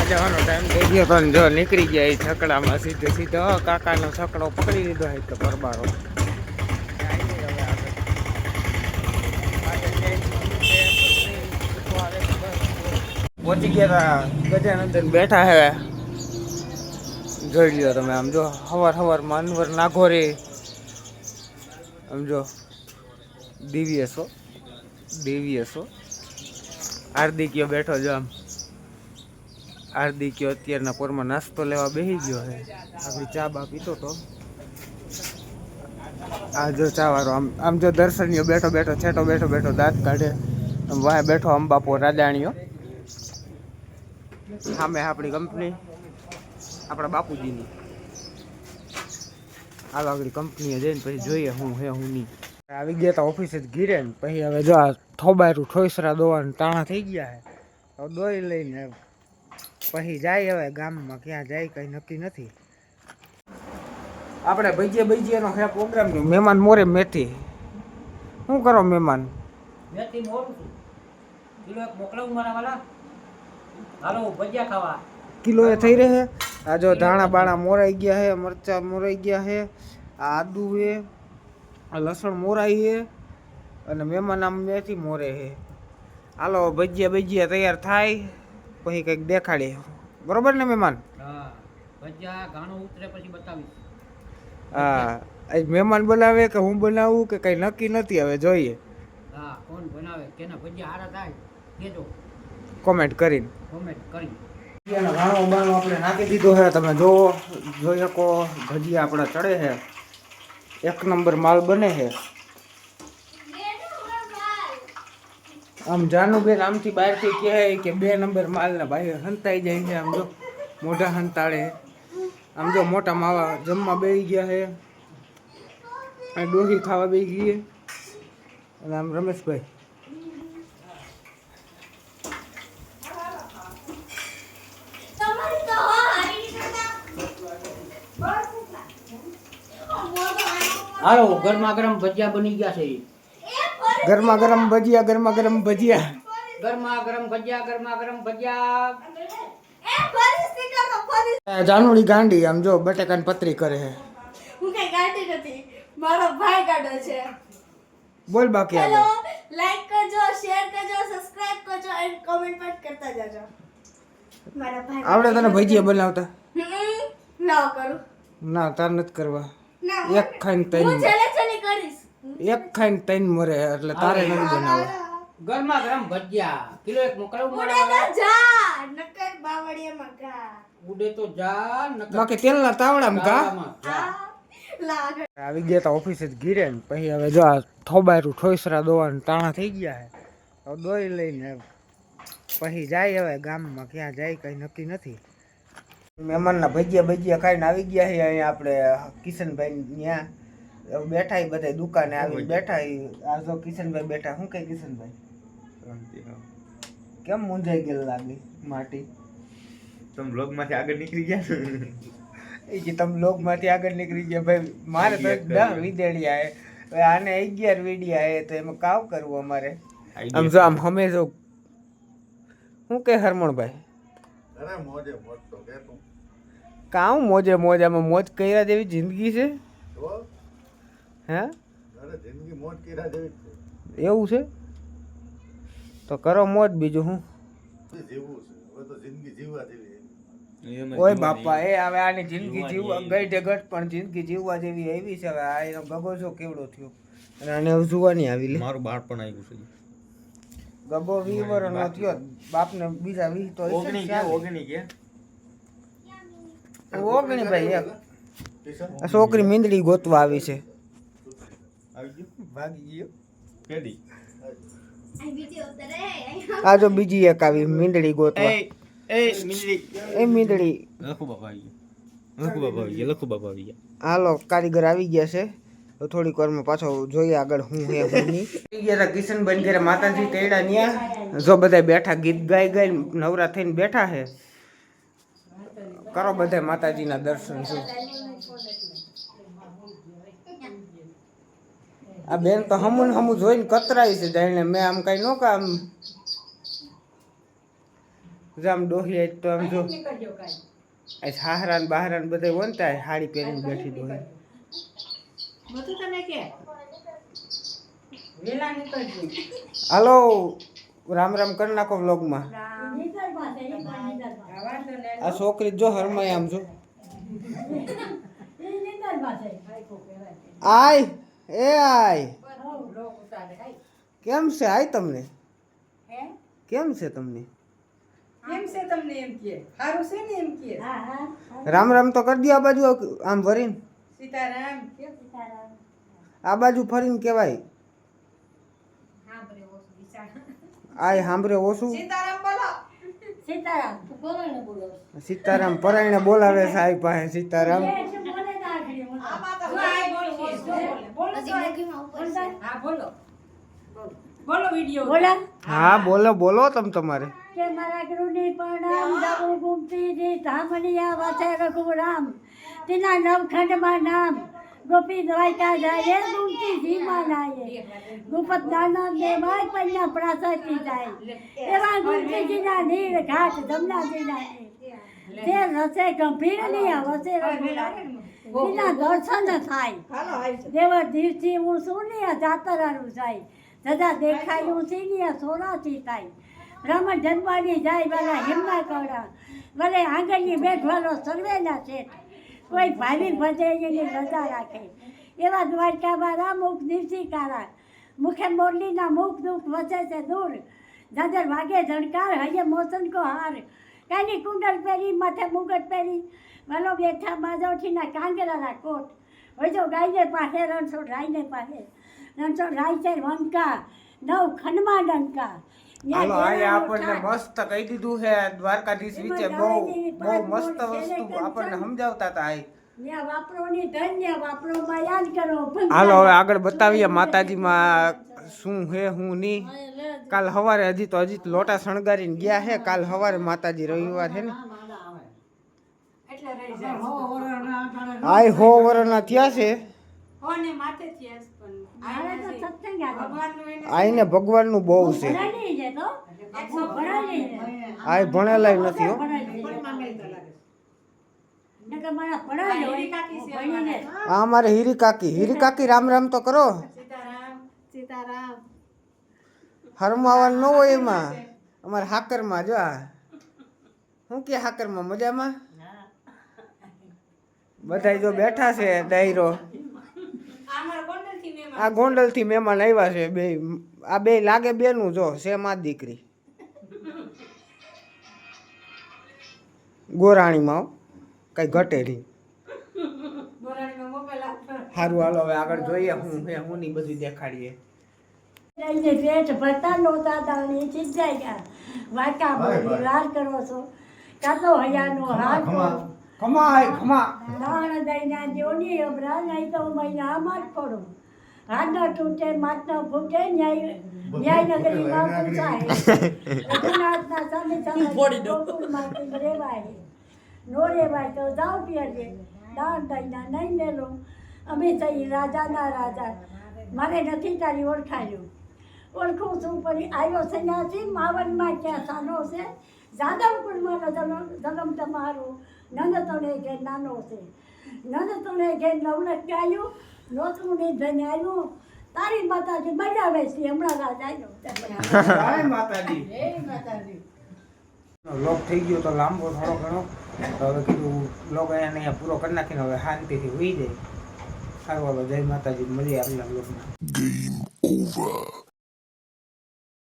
જવાનો ટાઈમ થઈ ગયો પણ જો નીકળી ગયા એ છકડામાં સીધો સીધો કાકાનો છકડો પકડી લીધો હોય તો પરબારો પહોંચી ગયા હતા ગજાનંદન બેઠા હે જોઈ લ્યો તમે આમ જો હવાર માનવર નાગોરી આમ જો દિવ્યસો હાર્દિકયો બેઠો જો આમ હાર્દિકયો અત્યારના પોરમાં નાસ્તો લેવા બેસી ગયો છે આપણી ચા બા પીતો તો આ જો ચા વાળો આમ જો દર્શનીયો બેઠો છેટો બેઠો દાંત કાઢે આમ વાહ બેઠો અંબાપો રાજાણીઓ સામે આપણી કંપની આપણા બાપુજીની હાલો આગળ કંપનીએ જઈને પછી જોઈએ હું નહીં આવી ગયા તા ઓફિસે જ ઘીરે ને પછી હવે જો આ થોબારું ઠોસરા દોવાનું તાણા થઈ ગયા છે હવે દોઈ લઈને પછી જાય હવે ગામમાં ક્યાં જાય કંઈ નક્કી નથી આપણે ભજીયાનો હે પ્રોગ્રામ થયો મહેમાન મોરે મેથી શું કરો મહેમાન મેથી મોરું છું કિલો એક મોકલાવું મારા વાલા હાલો ભજીયા ખાવા કિલો એ થઈ રહે આ જો ધાણા બાણા મોરાઈ ગયા હે મરચા મોરાઈ ગયા હે આ આદુ હે આ લસણ મોરાઈ હે અને મહેમાન આમ મેથી મોરે હે હાલો ભજીયા તૈયાર થાય પછી કંઈક દેખાડીએ બરોબર ને મહેમાન હા ભજીયા ઘાણો ઉતરે પછી બતાવીશ હા મહેમાન બનાવે કે હું બનાવું કે કંઈ નક્કી નથી હવે જોઈએ હા કોણ બનાવે કેના ભજીયા હારા થાય કેજો કોમેન્ટ કરી ઘાણો બાણો આપણે નાખી દીધો છે તમે જોઈ શકો ભજીયા આપણા ચડે છે એક નંબર માલ બને છે આમ જાનુબેન આમથી બહારથી કહે કે 2 નંબર માલ ને ભાઈ હંતાઈ જાય છે આમ જો મોઢા હંતાડે આમ જો મોટા માવા જમવા બેસી ગયા છે અને ડોહી ખાવા બેસી ગઈ અને આમ રમેશભાઈ હાલો ગરમા ગરમ ભજીયા બની ગયા છે ગરમા ગરમ ભજીયા ગરમા ગરમ ભજીયા જાનુડી ગાંડી આમ જો બટેકાની પતરી કરે છે હું કઈ ગાંડી નથી મારો ભાઈ ગાડો છે બોલ બાકી હેલો લાઈક કરજો શેર કરજો સબસ્ક્રાઇબ કરજો એન્ડ કમેન્ટ પણ કરતા જાજો મારા ભાઈ આવડે તને ભજીયા બનાવતા ના કરું ના તાર નથી કરવા ના એક ખાઈને તૈન હું ચલે કરીશ એક ખાઈને તૈન મરે એટલે તારે નથી બનાવવા ગરમા ગરમ ભજીયા કિલો એક મોકલાવું ઉડે મારા તો જા નકર બાવળિયામાં ગા ઉડે તો જા નકર બાકી તેલના તાવડામાં કા લાગ આવી ગયા તા ઓફિસે જ ઘીરે ને પછી હવે જો આ થોબારું ઠોસરા દોવાનું તાણા થઈ ગયા છે હવે દોઈ લઈને પછી જાય હવે ગામમાં ક્યાં જાય કંઈ નક્કી નથી મહેમાનના ભજીયા ખાઈને આવી ગયા છે અહીંયા આપણે કિશનભાઈ ત્યાં બેઠા બધા દુકાને આવીને બેઠા આ જો કિશનભાઈ બેઠા શું કહે કિશનભાઈ કેમ મૂંઝાઈ ગયેલ લાગે માટી તમે બ્લોગમાંથી આગળ નીકળી ગયા એ કે તમે બ્લોગમાંથી આગળ નીકળી ગયા ભાઈ મારે તો 10 વિદેડિયા હે હવે આને 11 વિડિયા હે તો એમાં કાવ કરવું અમારે આમ જો આમ હમે જો શું કહે હરમણભાઈ અરે મોજે મોજ તો કે તું કામ મોજે આમાં મોજ કર્યા જેવી જિંદગી છે તો હે અરે જિંદગી મોજ કર્યા જેવી છે એવું છે તો કરો મોજ બીજું હું જીવવું છે હવે તો જિંદગી જીવવા જેવી ઓય બાપા એ હવે આની જિંદગી જીવવા ગઈ ગટ પણ જિંદગી જીવવા જેવી એવી છે હવે આ એનો ગગો જો કેવડો થયો અને આને હવે જોવાની આવી લે મારું બાળપણ આવ્યું છે ગગો 20 વર્ષનો થયો બાપને બીજા 20 તો ઓગણી ભાઈ એક આ છોકરી મીંદડી ગોતવા આવી છે આવી ગયું ભાગી ગયો કેડી આ જો બીજી એક આવી મીંદડી ગોતવા મીંદડી લખુ બાપા આવી ગયા હાલો કારીગર આવી ગયા છે તો થોડીક વારમાં પાછો જોઈએ આગળ હું હે હું નહીં ગયા હતા કિશનભાઈ ઘરે માતાજી તેડા ન્યા જો બધા બેઠા ગીત ગાઈ નવરા થઈને બેઠા છે કરો બધા માતાજીના દર્શન છે આ બેન તો હમું જોઈને કતરાઈ છે જાણે મેં આમ કઈ નો કામ જામ ડોહી આજ તો આમ જો નીકળજો કાંઈ. આ હાહરા ને બહારા ને બધા વનતા હાડી પહેરીને બેઠી ડોહી. બધું તમે કે વેલા નીકળજો. હાલો રામ રામ કરી નાખો વ્લોગમાં. આ વાંધો નહીં. આ છોકરી જો હરમાય આમ જો. આય એ આય બ્લોક ઉતારે. હાય. કેમ છે આય તમને હે? કેમ છે તમને કેમ છે તમને એમ કે? સારું છે ને એમ કે? રામ રામ તો કરી દો આ બાજુ આમ ભરીને સીતારામ. આ બાજુ ફરીને કહેવાય હા બરે ઓછું વિચાર. આય સાંભળે ઓછું સીતારામ બોલો. સીતારામ પરાયણે બોલાવે છે આય પાસે સીતારામ આ માતા જો આય બોલશે. જો બોલે. બોલો તો આય. હા બોલો. બોલો વિડિયો. બોલા હા બોલો બોલો તમ તમારે કે મારા ગુરુની પ્રણામ જાવું ગુમતી જી ધામણિયા વાસે રઘુરામ તેના નવખંડમાં નામ ગોપી દ્વારકા જાય ગુમતી જીમાં નાય ગુપત દાનવ દેવાય પન્યા પ્રાસતી જાય એવા ગુમતીજીના નીર ઘાટ જમનાજીના તે રસે ગંભીર નહીં વસે રઘુરામ તેના દર્શન થાય દેવ દિવસથી હું સુનિયા જાતરાનું જાય સદા દેખાયું સિનિયા સોરાથી થાય રમણ જન્માની જાય વાલા હિમના કવડા ભલે આંગણની બેઠવાલો સર્વેના છે કોઈ ભાવિક ભજે એની રજા રાખે એવા દ્વારકામાં રામ મુખ દિવસી કારા મુખે મોરલીના મુખ દુઃખ વસે છે દૂર નજર વાગે ઝણકાર હૈયે મોસન કો હાર કાની કુંડલ પહેરી માથે મુગટ પહેરી વાલો બેઠા બાજોઠીના કાંગરાના કોટ હોય જો ગાયને પાસે રણછોડ રાયને પાસે રણછોડ રાય છે વંકા નવ ખંડમાં ડંકા હાલો આય આપણને મસ્ત કહી દીધું છે દ્વારકાધીશ વિશે બહુ બહુ મસ્ત વસ્તુ આપણને સમજાવતા હતા આય ન્યા વાપરોની ધન્ય વાપરો માં યાદ કરો હાલો હવે આગળ બતાવીએ માતાજીમાં શું હે હું નહીં કાલ સવારે હજી તો લોટા શણગારીને ગયા છે કાલ સવારે માતાજી રવિવાર છે ને એટલે રહી જાય. આય હો વરના થયા છે હોને માથે થી હસ પણ મારે તો સત્સંગ યાદ ભગવાનનું એને આયને ભગવાનનું બહુ છે ભણાઈ છે તો ભણાઈ છે આય ભણેલાય નથી હો પણ માંગેલ તો લાગે. નકર મારા ભણાઈ હીરી કાકી છે ભણીને આ અમારે હીરી કાકી રામ રામ તો કરો સીતારામ. સીતારામ. હરમાવાનું ન હોય એમાં અમારે હાકરમાં જો આ શું કે હાકરમાં મજામાં બધા જો બેઠા છે ડાયરો અમાર ગોંડલથી મહેમાન. આ ગોંડલથી મહેમાન આવ્યા છે બે આ બે લાગે બેનું જો છે માં દીકરી ગોરાણીમાં હો. કઈ ઘટે નહીં બોરાણીમાં મોબાઈલ આપો. સારું હાલો હવે આગળ જોઈએ હું હે હું ની બધું દેખાડીએ લઈને પેટ ભરતા નહોતા દાણી ચીજાઈ ગયા વાકા બોલી વાર કરો છો કાતો હયાનો હાથ ખમા દાણ દઈના જોની અબરા નહીં તો મહિના આમાં જ પડો હાથ ન તૂટે માથ ન ફૂટે ન્યાય નગરીમાં પૂછાય રઘુનાથના સામે સામે ગોકુળમાં રેવાય નો રેવાય તો જાઓ પીરજે દાણ દઈના નહીં મેલો અમે થઈ રાજાના રાજા મારે નથી તારી ઓળખાયું ઓળખું છું પણ આવ્યો સંન્યાસી માવનમાં ક્યાં સાનો છે જાદવપુરમાંનો જન્મ તમારો નંદ તણે ઘેર નાનો છે નંદ તણે ઘેર નવલખ ગાયું નોતું ને ધન્યાયું તારી માતાજી બજાવે છે હમણાં રાજાનો માતાજી જય માતાજી. લોક થઈ ગયો તો લાંબો થોડો ઘણો તો હવે કીધું લોક અહીંયા પૂરો કરી નાખીને હવે શાંતિથી હોઈ જાય સારું હાલો જય માતાજી મળીએ આગલા બ્લોગમાં.